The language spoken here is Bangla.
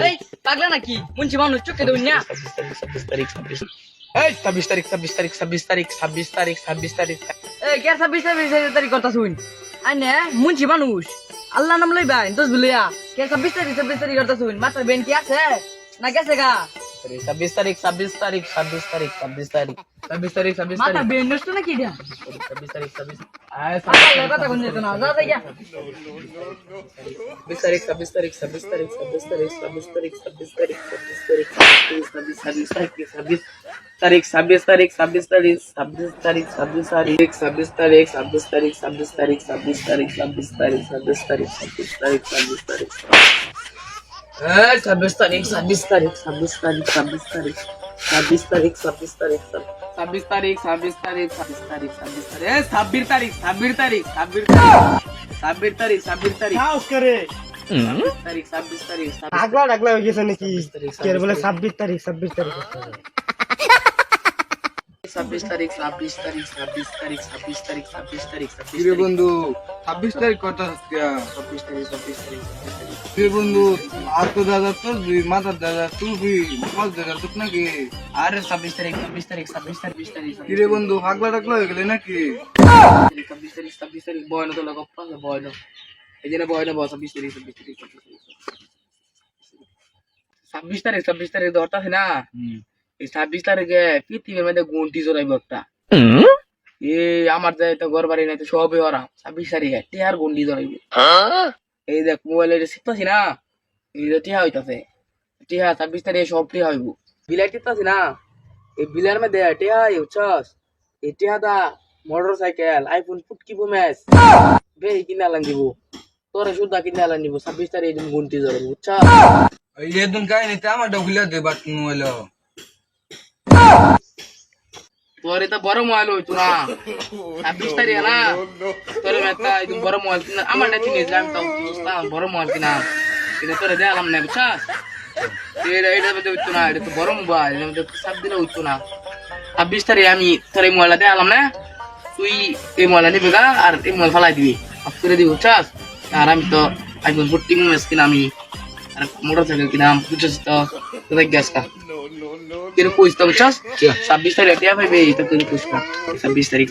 এই পাগলা নাকি মুন্সি মানুষ চোখে দেউন না 26 তারিখ। এই কে 26 তারিখ কথা শুন আইনে মুন্সি মানুষ আল্লাহ নাম লই ভাই দোষ বলিয়া কে 26 তারিখ কথা শুন মাত্র বেন কি আছে না গেছে গা 26 তারিখ। মাথা বেন নষ্ট নাকি এটা 26 তারিখ। পাগলা কথা কোন যেত না যা যাই গা 26 তারিখ। আগলা হয়ে গেছে নাকি কে বলে 26 তারিখ 26 তারিখ 26 তারিখ। কিরে বন্ধু 26 তারিখ কথা কিরে বন্ধু আর তো দাদা তোর দুই মাথার দাদা তুই মাছ দাদা তোর নাকি আরে 26 তারিখ। কিরে বন্ধু পাগলা টাগলা হয়ে গেলে নাকি 26 তারিখ বয়ন তো লাগা পাশে বয়ন এই যে বয়ন 26 তারিখ 26 তারিখ ধরতাছে না এই 26 তারিখে পৃথিবীর মধ্যে গুন্টি জোড়াইব একটা আমার যাই তো ঘর বাড়ি নাই তো সবই ওরা 26 তারিখে টিহার গুন্ডি জোড়াইব এই দেখ মোবাইলে শিখতাছি না এই যে টিহা হইতাছে টিহা 26 তারিখে সব টিহা হইব বিলাই টিপতাছি না এই বিলের মধ্যে টিহা হইছস এই টিহাটা মোটর সাইকেল আইফোন ফুটকি ম্যাচ বেই কিনা লান দিব তোরে সুদা কিনা লান দিব 26 তারিখে তুমি গুন্টি জোড়াইব বুঝছা এই এদিন কাই নিতে আমার ডগুলা দে বাট মোবাইল তোরে তো বড় মোবাইল হইতো না 26 তারিখে না তোরে মেতা একদম বড় মোবাইল কিনা আমার না চিনিস আমি তো বড় মোবাইল কিনা কিন্তু তোরে দেখালাম না বুঝছা এটা মধ্যে হইতো না এটা তো বড় মোবাইল এর মধ্যে 7 দিনে হইতো না 26 তারিখে আমি তোর এই মোবাইলটা দেখালাম না তুই এই মোবাইল নিবি গা আর এই মোবাইল ফালাই দিবি অফ করে দিবি বুঝছাস আর আমি তো আইফোন 14 ম্যাচ কিনা আমি আর মোটর সাইকেল কিনা বুঝছস তো তোদের গ্যাস কা কিরে কইছ তো বুঝছস 26 তারিখে টিয়া পাইবে এটা করে কইছ 26 তারিখ